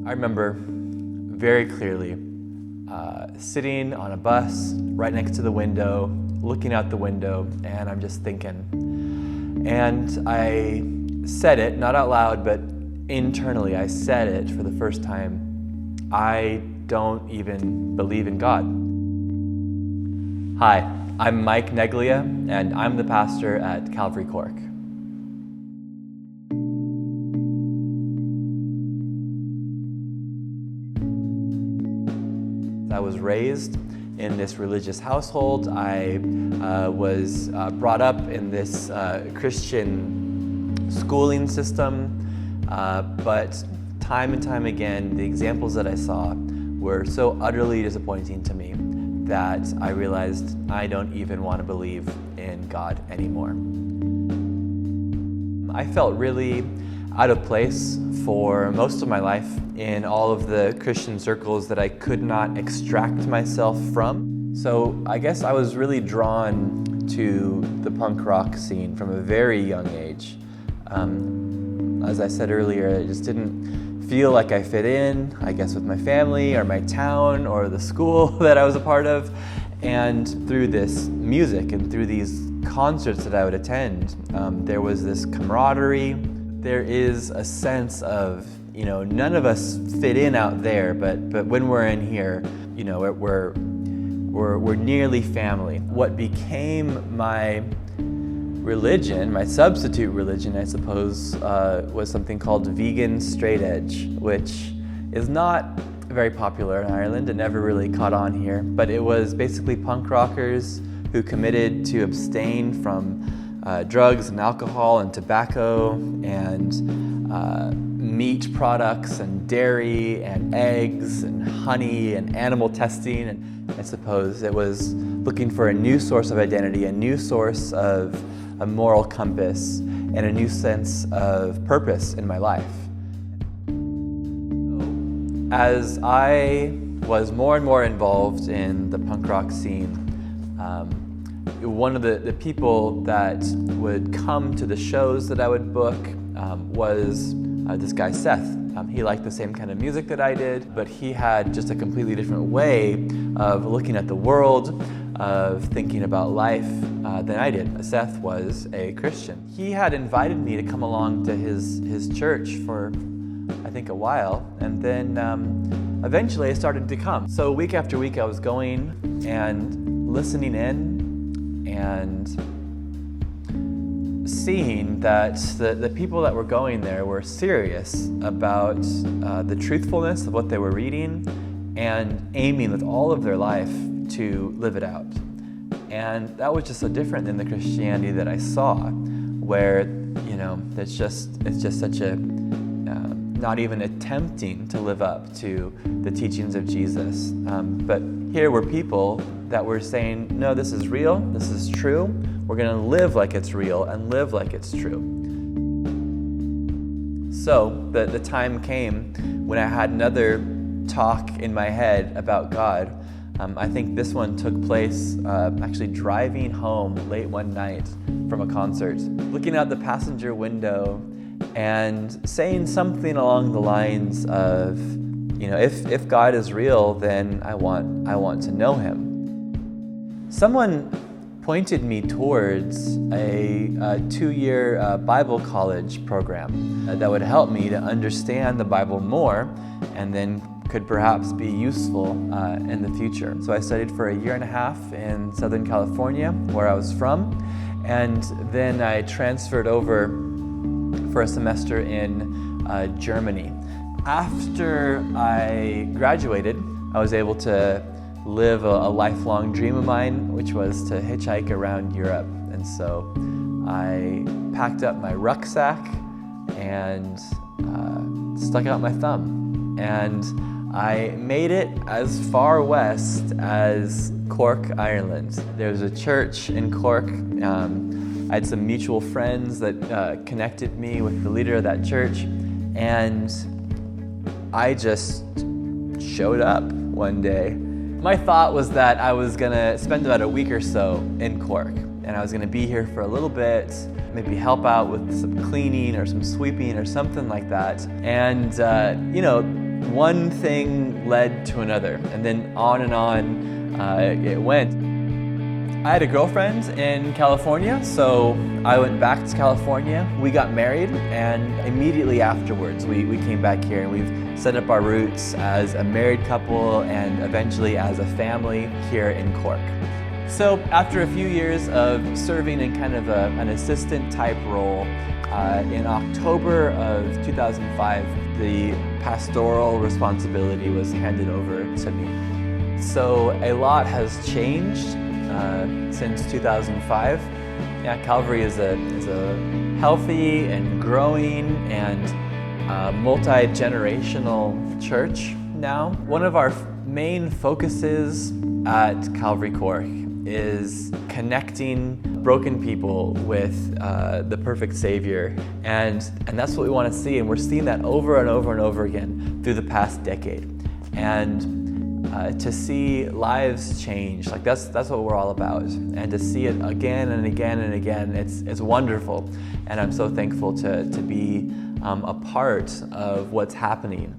I remember very clearly sitting on a bus right next to the window, looking out the window, and I'm just thinking. And I said it, not out loud, but internally, I said it for the first time. I don't even believe in God. Hi, I'm Mike Neglia, and I'm the pastor at Calvary Cork. I was raised in this religious household. I was brought up in this Christian schooling system, but time and time again, the examples that I saw were so utterly disappointing to me that I realized I don't even want to believe in God anymore. I felt really out of place for most of my life in all of the Christian circles that I could not extract myself from. So I guess I was really drawn to the punk rock scene from a very young age. As I said earlier, it just didn't feel like I fit in, I guess with my family or my town or the school that I was a part of. And through this music and through these concerts that I would attend, there was this camaraderie. There is a sense of, none of us fit in out there, but when we're in here, we're nearly family. What became my religion, my substitute religion, I suppose, was something called vegan straight edge, which is not very popular in Ireland. It never really caught on here, but it was basically punk rockers who committed to abstain from drugs and alcohol and tobacco and meat products and dairy and eggs and honey and animal testing. And I suppose it was looking for a new source of identity, a new source of a moral compass, and a new sense of purpose in my life. As I was more and more involved in the punk rock scene, one of the people that would come to the shows that I would book was this guy, Seth. He liked the same kind of music that I did, but he had just a completely different way of looking at the world, of thinking about life than I did. Seth was a Christian. He had invited me to come along to his church for, I think, a while, and then eventually I started to come. So week after week I was going and listening in and seeing that the people that were going there were serious about the truthfulness of what they were reading and aiming with all of their life to live it out. And that was just so different than the Christianity that I saw, where it's just such a not even attempting to live up to the teachings of Jesus. But here were people that were saying, no, this is real, this is true, we're gonna live like it's real and live like it's true. So the time came when I had another talk in my head about God. I think this one took place actually driving home late one night from a concert, looking out the passenger window and saying something along the lines of, if God is real, then I want to know Him. Someone pointed me towards a 2-year Bible college program that would help me to understand the Bible more and then could perhaps be useful in the future. So I studied for a 1.5 years in Southern California, where I was from, and then I transferred over for a semester in Germany. After I graduated, I was able to live a lifelong dream of mine, which was to hitchhike around Europe. And so I packed up my rucksack and stuck out my thumb. And I made it as far west as Cork, Ireland. There's a church in Cork. I had some mutual friends that connected me with the leader of that church, and I just showed up one day. My thought was that I was gonna spend about a week or so in Cork, and I was gonna be here for a little bit, maybe help out with some cleaning or some sweeping or something like that. And one thing led to another, and then on it went. I had a girlfriend in California, so I went back to California. We got married, and immediately afterwards, we came back here, and we've set up our roots as a married couple and eventually as a family here in Cork. So after a few years of serving in kind of an assistant type role, in October of 2005, the pastoral responsibility was handed over to me. So a lot has changed since 2005. Yeah, Calvary is a healthy and growing and multi-generational church now. One of our main focuses at Calvary Cork is connecting broken people with the perfect Savior, and that's what we want to see, and we're seeing that over and over and over again through the past decade. And to see lives change, like that's what we're all about, and to see it again and again and again, it's wonderful, and I'm so thankful to be a part of what's happening.